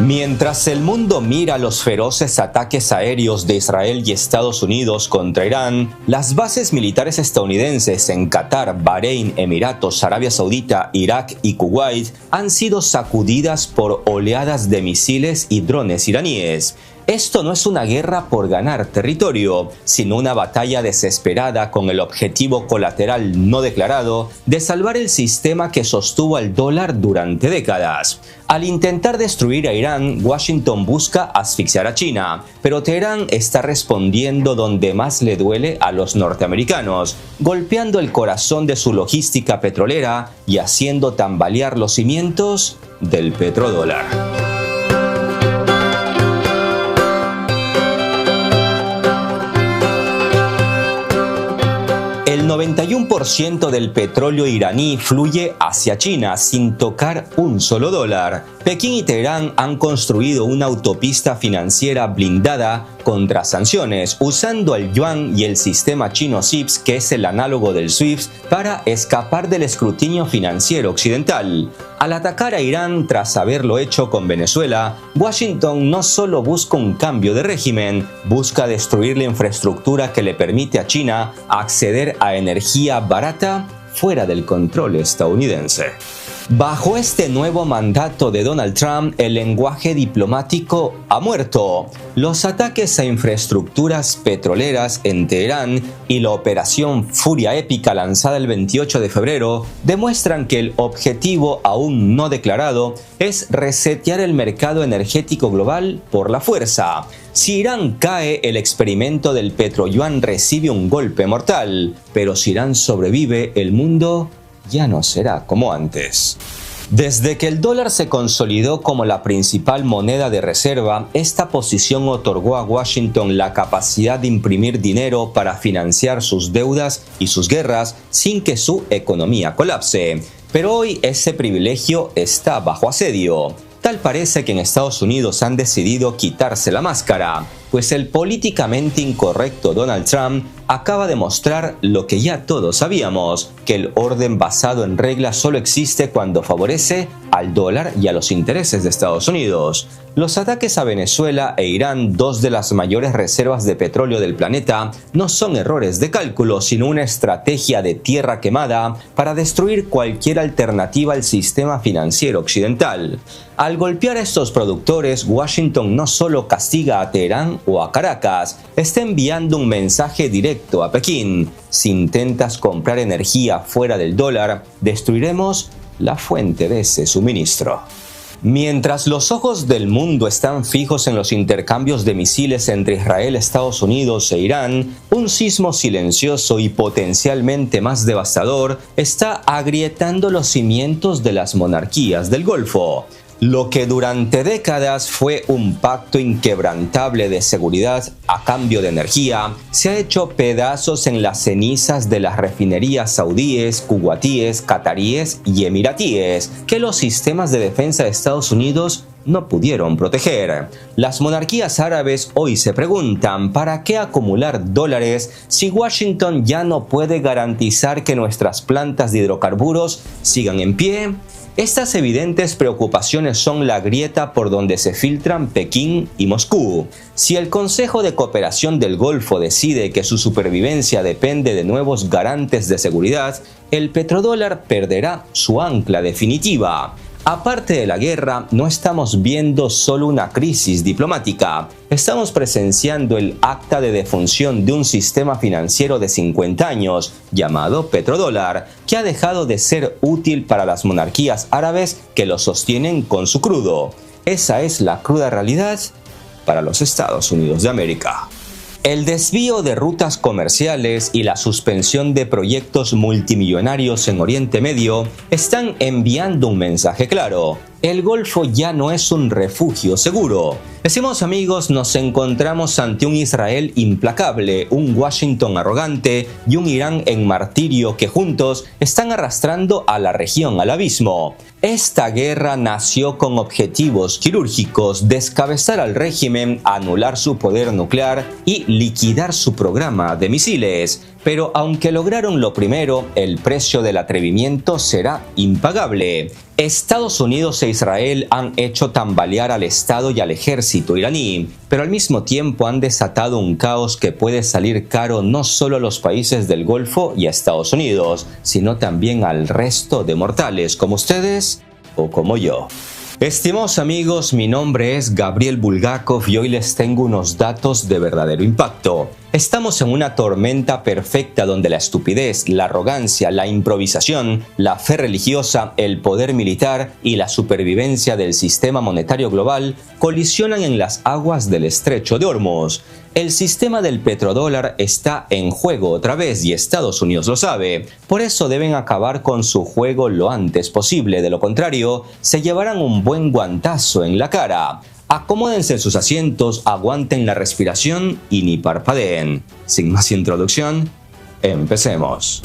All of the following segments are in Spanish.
Mientras el mundo mira los feroces ataques aéreos de Israel y Estados Unidos contra Irán, las bases militares estadounidenses en Qatar, Bahrein, Emiratos, Arabia Saudita, Irak y Kuwait han sido sacudidas por oleadas de misiles y drones iraníes. Esto no es una guerra por ganar territorio, sino una batalla desesperada con el objetivo colateral no declarado de salvar el sistema que sostuvo al dólar durante décadas. Al intentar destruir a Irán, Washington busca asfixiar a China, pero Teherán está respondiendo donde más le duele a los norteamericanos, golpeando el corazón de su logística petrolera y haciendo tambalear los cimientos del petrodólar. El 91% del petróleo iraní fluye hacia China sin tocar un solo dólar. Pekín y Teherán han construido una autopista financiera blindada contra sanciones, usando el yuan y el sistema chino CIPS, que es el análogo del SWIFT, para escapar del escrutinio financiero occidental. Al atacar a Irán tras haberlo hecho con Venezuela, Washington no solo busca un cambio de régimen, busca destruir la infraestructura que le permite a China acceder a energía barata fuera del control estadounidense. Bajo este nuevo mandato de Donald Trump, el lenguaje diplomático ha muerto. Los ataques a infraestructuras petroleras en Teherán y la operación Furia Épica lanzada el 28 de febrero demuestran que el objetivo aún no declarado es resetear el mercado energético global por la fuerza. Si Irán cae, el experimento del petroyuan recibe un golpe mortal, pero si Irán sobrevive, el mundo ya no será como antes. Desde que el dólar se consolidó como la principal moneda de reserva, esta posición otorgó a Washington la capacidad de imprimir dinero para financiar sus deudas y sus guerras sin que su economía colapse. Pero hoy ese privilegio está bajo asedio. Tal parece que en Estados Unidos han decidido quitarse la máscara, pues el políticamente incorrecto Donald Trump acaba de mostrar lo que ya todos sabíamos, que el orden basado en reglas solo existe cuando favorece al dólar y a los intereses de Estados Unidos. Los ataques a Venezuela e Irán, dos de las mayores reservas de petróleo del planeta, no son errores de cálculo, sino una estrategia de tierra quemada para destruir cualquier alternativa al sistema financiero occidental. Al golpear a estos productores, Washington no solo castiga a Teherán o a Caracas, está enviando un mensaje directo a Pekín. Si intentas comprar energía fuera del dólar, destruiremos la fuente de ese suministro. Mientras los ojos del mundo están fijos en los intercambios de misiles entre Israel, Estados Unidos e Irán, un sismo silencioso y potencialmente más devastador está agrietando los cimientos de las monarquías del Golfo. Lo que durante décadas fue un pacto inquebrantable de seguridad a cambio de energía, se ha hecho pedazos en las cenizas de las refinerías saudíes, kuwaitíes, cataríes y emiratíes, que los sistemas de defensa de Estados Unidos no pudieron proteger. Las monarquías árabes hoy se preguntan ¿para qué acumular dólares si Washington ya no puede garantizar que nuestras plantas de hidrocarburos sigan en pie? Estas evidentes preocupaciones son la grieta por donde se filtran Pekín y Moscú. Si el Consejo de Cooperación del Golfo decide que su supervivencia depende de nuevos garantes de seguridad, el petrodólar perderá su ancla definitiva. Aparte de la guerra, no estamos viendo solo una crisis diplomática. Estamos presenciando el acta de defunción de un sistema financiero de 50 años, llamado petrodólar, que ha dejado de ser útil para las monarquías árabes que lo sostienen con su crudo. Esa es la cruda realidad para los Estados Unidos de América. El desvío de rutas comerciales y la suspensión de proyectos multimillonarios en Oriente Medio están enviando un mensaje claro. El Golfo ya no es un refugio seguro. Estimados amigos, nos encontramos ante un Israel implacable, un Washington arrogante y un Irán en martirio que juntos están arrastrando a la región al abismo. Esta guerra nació con objetivos quirúrgicos: descabezar al régimen, anular su poder nuclear y liquidar su programa de misiles. Pero aunque lograron lo primero, el precio del atrevimiento será impagable. Estados Unidos e Israel han hecho tambalear al Estado y al ejército iraní, pero al mismo tiempo han desatado un caos que puede salir caro no solo a los países del Golfo y a Estados Unidos, sino también al resto de mortales como ustedes o como yo. Estimados amigos, mi nombre es Gabriel Bulgakov y hoy les tengo unos datos de verdadero impacto. Estamos en una tormenta perfecta donde la estupidez, la arrogancia, la improvisación, la fe religiosa, el poder militar y la supervivencia del sistema monetario global colisionan en las aguas del estrecho de Hormuz. El sistema del petrodólar está en juego otra vez y Estados Unidos lo sabe. Por eso deben acabar con su juego lo antes posible, de lo contrario, se llevarán un buen guantazo en la cara. Acomódense en sus asientos, aguanten la respiración y ni parpadeen. Sin más introducción, empecemos.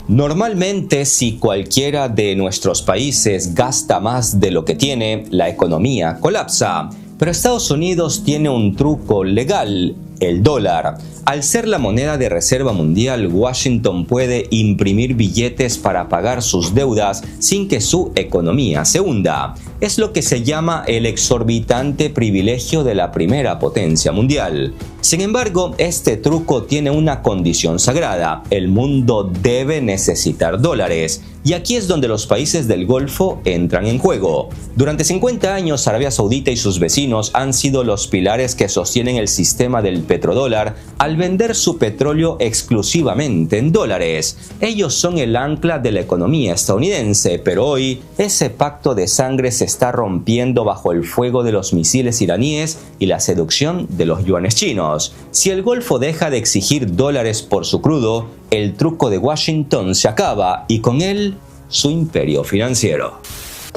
Normalmente, si cualquiera de nuestros países gasta más de lo que tiene, la economía colapsa. Pero Estados Unidos tiene un truco legal: el dólar. Al ser la moneda de reserva mundial, Washington puede imprimir billetes para pagar sus deudas sin que su economía se hunda. Es lo que se llama el exorbitante privilegio de la primera potencia mundial. Sin embargo, este truco tiene una condición sagrada: el mundo debe necesitar dólares. Y aquí es donde los países del Golfo entran en juego. Durante 50 años, Arabia Saudita y sus vecinos han sido los pilares que sostienen el sistema del petrodólar al vender su petróleo exclusivamente en dólares. Ellos son el ancla de la economía estadounidense, pero hoy ese pacto de sangre se está rompiendo bajo el fuego de los misiles iraníes y la seducción de los yuanes chinos. Si el Golfo deja de exigir dólares por su crudo, el truco de Washington se acaba y con él su imperio financiero.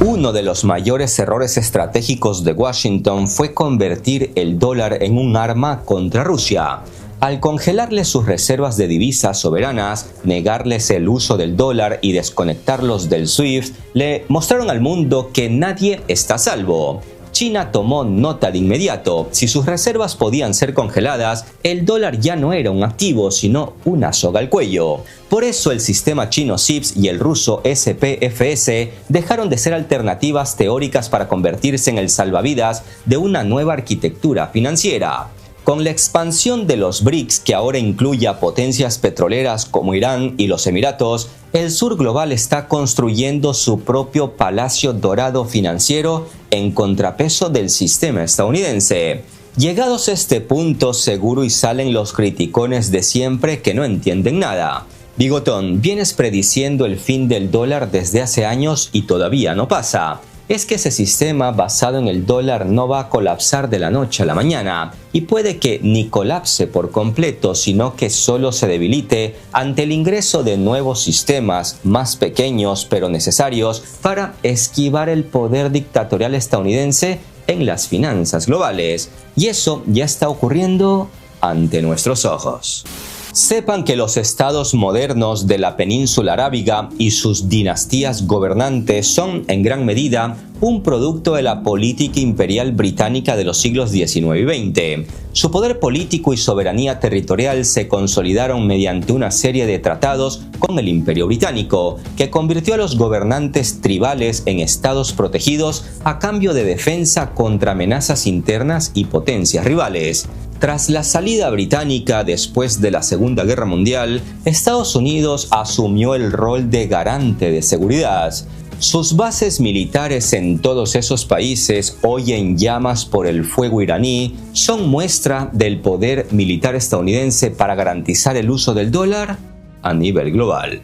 Uno de los mayores errores estratégicos de Washington fue convertir el dólar en un arma contra Rusia. Al congelarles sus reservas de divisas soberanas, negarles el uso del dólar y desconectarlos del SWIFT, le mostraron al mundo que nadie está a salvo. China tomó nota de inmediato. Si sus reservas podían ser congeladas, el dólar ya no era un activo, sino una soga al cuello. Por eso el sistema chino CIPS y el ruso SPFS dejaron de ser alternativas teóricas para convertirse en el salvavidas de una nueva arquitectura financiera. Con la expansión de los BRICS, que ahora incluye a potencias petroleras como Irán y los Emiratos, el sur global está construyendo su propio palacio dorado financiero en contrapeso del sistema estadounidense. Llegados a este punto, seguro y salen los criticones de siempre que no entienden nada. Bigotón, vienes prediciendo el fin del dólar desde hace años y todavía no pasa. Es que ese sistema basado en el dólar no va a colapsar de la noche a la mañana, y puede que ni colapse por completo, sino que solo se debilite ante el ingreso de nuevos sistemas más pequeños pero necesarios para esquivar el poder dictatorial estadounidense en las finanzas globales. Y eso ya está ocurriendo ante nuestros ojos. Sepan que los estados modernos de la península arábiga y sus dinastías gobernantes son, en gran medida, un producto de la política imperial británica de los siglos XIX y XX. Su poder político y soberanía territorial se consolidaron mediante una serie de tratados con el Imperio Británico, que convirtió a los gobernantes tribales en estados protegidos a cambio de defensa contra amenazas internas y potencias rivales. Tras la salida británica después de la Segunda Guerra Mundial, Estados Unidos asumió el rol de garante de seguridad. Sus bases militares en todos esos países, hoy en llamas por el fuego iraní, son muestra del poder militar estadounidense para garantizar el uso del dólar a nivel global.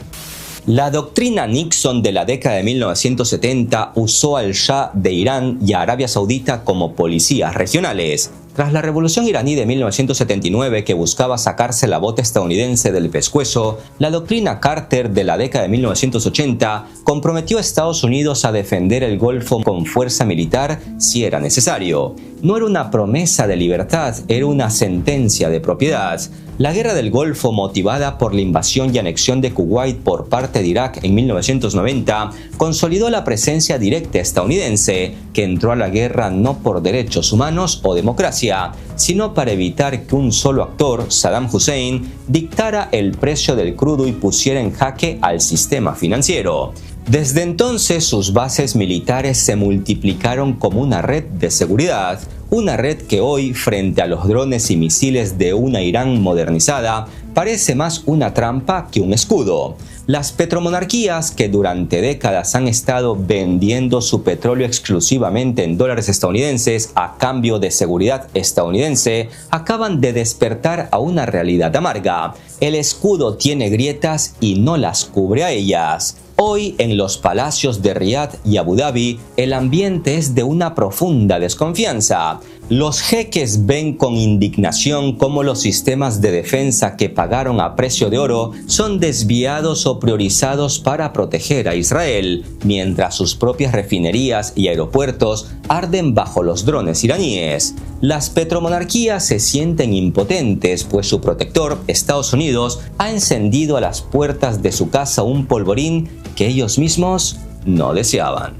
La doctrina Nixon de la década de 1970 usó al Shah de Irán y a Arabia Saudita como policías regionales. Tras la revolución iraní de 1979, que buscaba sacarse la bota estadounidense del pescuezo, la doctrina Carter de la década de 1980 comprometió a Estados Unidos a defender el Golfo con fuerza militar si era necesario. No era una promesa de libertad, era una sentencia de propiedad. La guerra del Golfo, motivada por la invasión y anexión de Kuwait por parte de Irak en 1990, consolidó la presencia directa estadounidense, que entró a la guerra no por derechos humanos o democracia, sino para evitar que un solo actor, Saddam Hussein, dictara el precio del crudo y pusiera en jaque al sistema financiero. Desde entonces, sus bases militares se multiplicaron como una red de seguridad, una red que hoy, frente a los drones y misiles de una Irán modernizada, parece más una trampa que un escudo. Las petromonarquías, que durante décadas han estado vendiendo su petróleo exclusivamente en dólares estadounidenses a cambio de seguridad estadounidense, acaban de despertar a una realidad amarga. El escudo tiene grietas y no las cubre a ellas. Hoy, en los palacios de Riad y Abu Dhabi, el ambiente es de una profunda desconfianza. Los jeques ven con indignación cómo los sistemas de defensa que pagaron a precio de oro son desviados o priorizados para proteger a Israel, mientras sus propias refinerías y aeropuertos arden bajo los drones iraníes. Las petromonarquías se sienten impotentes, pues su protector, Estados Unidos, ha encendido a las puertas de su casa un polvorín que ellos mismos no deseaban.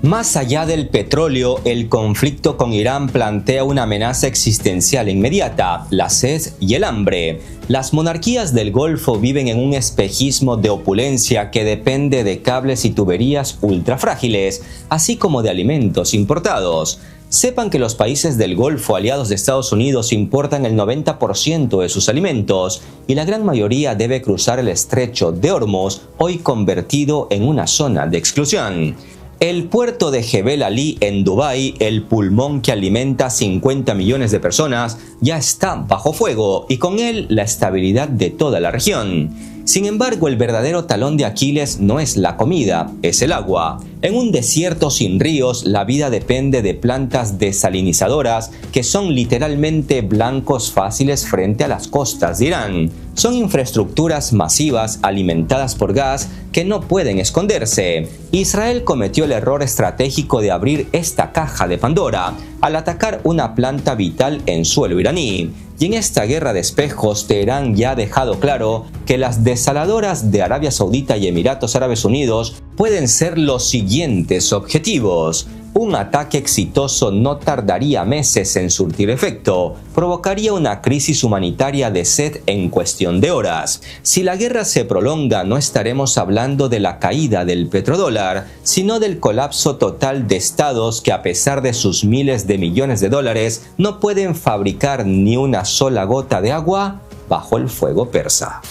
Más allá del petróleo, el conflicto con Irán plantea una amenaza existencial inmediata: la sed y el hambre. Las monarquías del Golfo viven en un espejismo de opulencia que depende de cables y tuberías ultrafrágiles, así como de alimentos importados. Sepan que los países del Golfo aliados de Estados Unidos importan el 90% de sus alimentos y la gran mayoría debe cruzar el estrecho de Hormuz, hoy convertido en una zona de exclusión. El puerto de Jebel Ali en Dubái, el pulmón que alimenta 50 millones de personas, ya está bajo fuego y con él la estabilidad de toda la región. Sin embargo, el verdadero talón de Aquiles no es la comida, es el agua. En un desierto sin ríos, la vida depende de plantas desalinizadoras que son literalmente blancos fáciles frente a las costas de Irán. Son infraestructuras masivas alimentadas por gas que no pueden esconderse. Israel cometió el error estratégico de abrir esta caja de Pandora al atacar una planta vital en suelo iraní. Y en esta guerra de espejos, Teherán ya ha dejado claro que las desaladoras de Arabia Saudita y Emiratos Árabes Unidos pueden ser los siguientes objetivos. Un ataque exitoso no tardaría meses en surtir efecto, provocaría una crisis humanitaria de sed en cuestión de horas. Si la guerra se prolonga, no estaremos hablando de la caída del petrodólar, sino del colapso total de estados que, a pesar de sus miles de millones de dólares, no pueden fabricar ni una sola gota de agua bajo el fuego persa.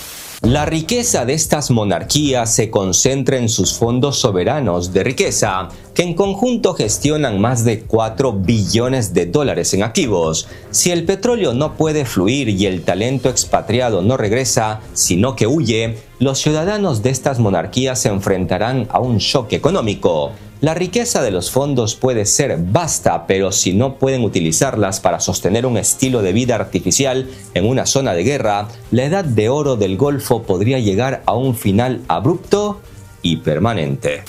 La riqueza de estas monarquías se concentra en sus fondos soberanos de riqueza, que en conjunto gestionan más de 4 billones de dólares en activos. Si el petróleo no puede fluir y el talento expatriado no regresa, sino que huye, los ciudadanos de estas monarquías se enfrentarán a un shock económico. La riqueza de los fondos puede ser vasta, pero si no pueden utilizarlas para sostener un estilo de vida artificial en una zona de guerra, la edad de oro del Golfo podría llegar a un final abrupto y permanente.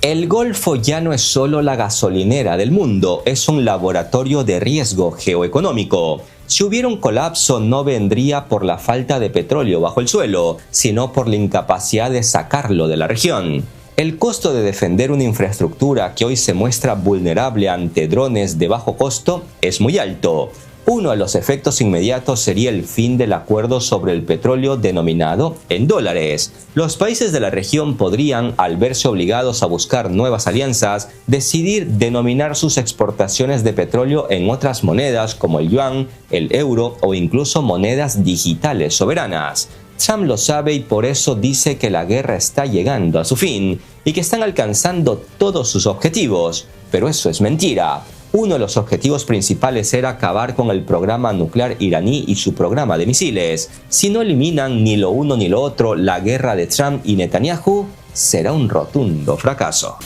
El Golfo ya no es solo la gasolinera del mundo, es un laboratorio de riesgo geoeconómico. Si hubiera un colapso, no vendría por la falta de petróleo bajo el suelo, sino por la incapacidad de sacarlo de la región. El costo de defender una infraestructura que hoy se muestra vulnerable ante drones de bajo costo es muy alto. Uno de los efectos inmediatos sería el fin del acuerdo sobre el petróleo denominado en dólares. Los países de la región podrían, al verse obligados a buscar nuevas alianzas, decidir denominar sus exportaciones de petróleo en otras monedas como el yuan, el euro o incluso monedas digitales soberanas. Trump lo sabe y por eso dice que la guerra está llegando a su fin y que están alcanzando todos sus objetivos. Pero eso es mentira. Uno de los objetivos principales era acabar con el programa nuclear iraní y su programa de misiles. Si no eliminan ni lo uno ni lo otro, la guerra de Trump y Netanyahu será un rotundo fracaso.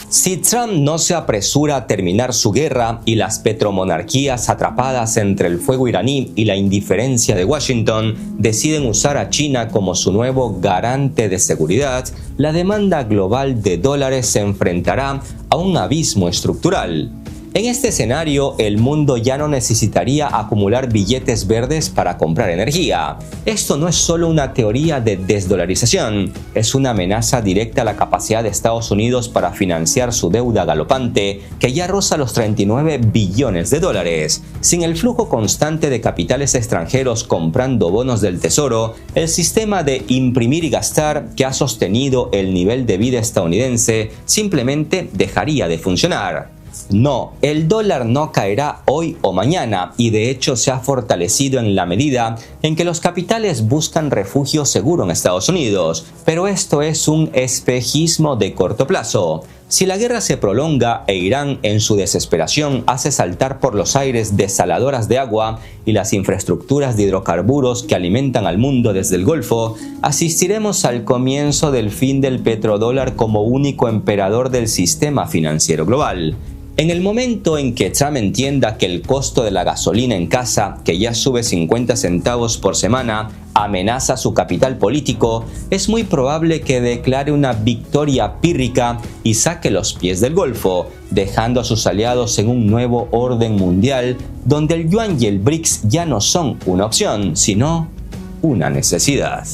Si Trump no se apresura a terminar su guerra y las petromonarquías atrapadas entre el fuego iraní y la indiferencia de Washington deciden usar a China como su nuevo garante de seguridad, la demanda global de dólares se enfrentará a un abismo estructural. En este escenario, el mundo ya no necesitaría acumular billetes verdes para comprar energía. Esto no es solo una teoría de desdolarización, es una amenaza directa a la capacidad de Estados Unidos para financiar su deuda galopante, que ya roza los 39 billones de dólares. Sin el flujo constante de capitales extranjeros comprando bonos del Tesoro, el sistema de imprimir y gastar que ha sostenido el nivel de vida estadounidense simplemente dejaría de funcionar. No, el dólar no caerá hoy o mañana y de hecho se ha fortalecido en la medida en que los capitales buscan refugio seguro en Estados Unidos, pero esto es un espejismo de corto plazo. Si la guerra se prolonga e Irán en su desesperación hace saltar por los aires desaladoras de agua y las infraestructuras de hidrocarburos que alimentan al mundo desde el Golfo, asistiremos al comienzo del fin del petrodólar como único emperador del sistema financiero global. En el momento en que Trump entienda que el costo de la gasolina en casa, que ya sube 50 centavos por semana, amenaza su capital político, es muy probable que declare una victoria pírrica y saque los pies del Golfo, dejando a sus aliados en un nuevo orden mundial donde el yuan y el BRICS ya no son una opción, sino una necesidad.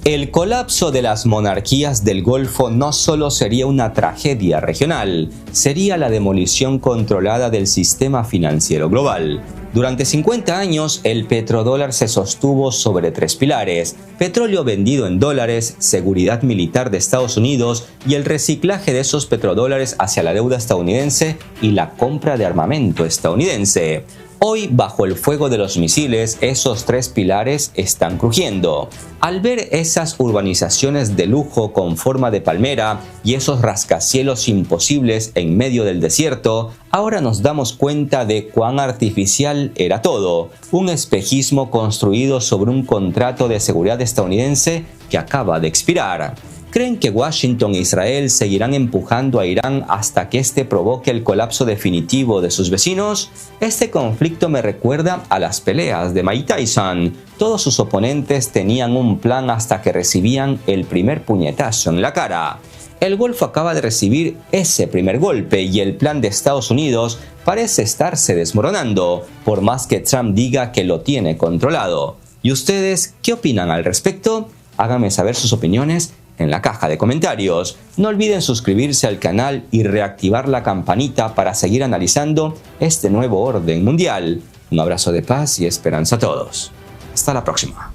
El colapso de las monarquías del Golfo no solo sería una tragedia regional, sería la demolición controlada del sistema financiero global. Durante 50 años, el petrodólar se sostuvo sobre tres pilares: petróleo vendido en dólares, seguridad militar de Estados Unidos y el reciclaje de esos petrodólares hacia la deuda estadounidense y la compra de armamento estadounidense. Hoy, bajo el fuego de los misiles, esos tres pilares están crujiendo. Al ver esas urbanizaciones de lujo con forma de palmera y esos rascacielos imposibles en medio del desierto, ahora nos damos cuenta de cuán artificial era todo. Un espejismo construido sobre un contrato de seguridad estadounidense que acaba de expirar. ¿Creen que Washington e Israel seguirán empujando a Irán hasta que éste provoque el colapso definitivo de sus vecinos? Este conflicto me recuerda a las peleas de Mike Tyson. Todos sus oponentes tenían un plan hasta que recibían el primer puñetazo en la cara. El Golfo acaba de recibir ese primer golpe y el plan de Estados Unidos parece estarse desmoronando, por más que Trump diga que lo tiene controlado. ¿Y ustedes qué opinan al respecto? Háganme saber sus opiniones en la caja de comentarios. No olviden suscribirse al canal y reactivar la campanita para seguir analizando este nuevo orden mundial. Un abrazo de paz y esperanza a todos. Hasta la próxima.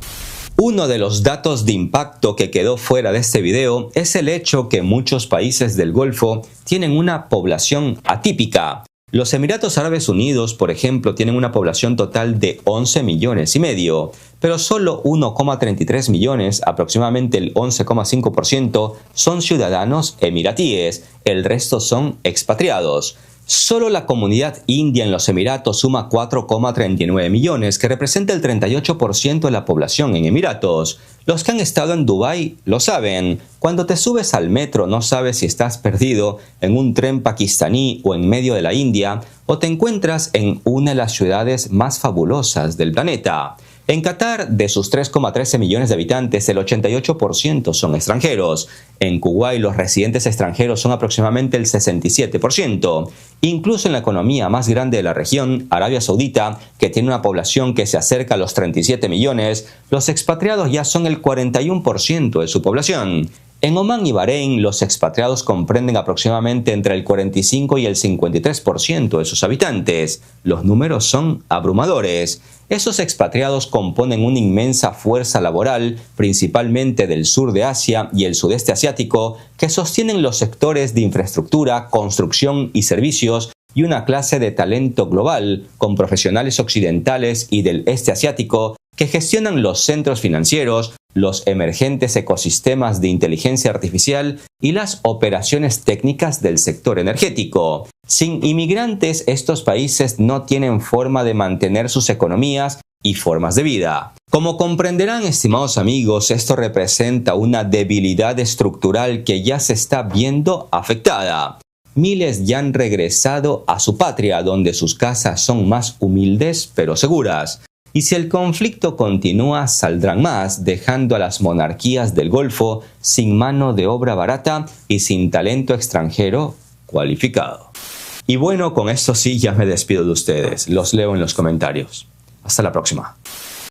Uno de los datos de impacto que quedó fuera de este video es el hecho que muchos países del Golfo tienen una población atípica. Los Emiratos Árabes Unidos, por ejemplo, tienen una población total de 11 millones y medio, pero solo 1,33 millones, aproximadamente el 11,5%, son ciudadanos emiratíes, el resto son expatriados. Solo la comunidad india en los Emiratos suma 4,39 millones, que representa el 38% de la población en Emiratos. Los que han estado en Dubái lo saben. Cuando te subes al metro no sabes si estás perdido en un tren pakistaní o en medio de la India, o te encuentras en una de las ciudades más fabulosas del planeta. En Qatar, de sus 3,13 millones de habitantes, el 88% son extranjeros. En Kuwait, los residentes extranjeros son aproximadamente el 67%. Incluso en la economía más grande de la región, Arabia Saudita, que tiene una población que se acerca a los 37 millones, los expatriados ya son el 41% de su población. En Omán y Bahrein, los expatriados comprenden aproximadamente entre el 45 y el 53% de sus habitantes. Los números son abrumadores. Esos expatriados componen una inmensa fuerza laboral, principalmente del sur de Asia y el sudeste asiático, que sostienen los sectores de infraestructura, construcción y servicios, y una clase de talento global, con profesionales occidentales y del este asiático, que gestionan los centros financieros, los emergentes ecosistemas de inteligencia artificial y las operaciones técnicas del sector energético. Sin inmigrantes, estos países no tienen forma de mantener sus economías y formas de vida. Como comprenderán, estimados amigos, esto representa una debilidad estructural que ya se está viendo afectada. Miles ya han regresado a su patria, donde sus casas son más humildes pero seguras. Y si el conflicto continúa, saldrán más, dejando a las monarquías del Golfo sin mano de obra barata y sin talento extranjero cualificado. Y bueno, con esto sí ya me despido de ustedes. Los leo en los comentarios. Hasta la próxima.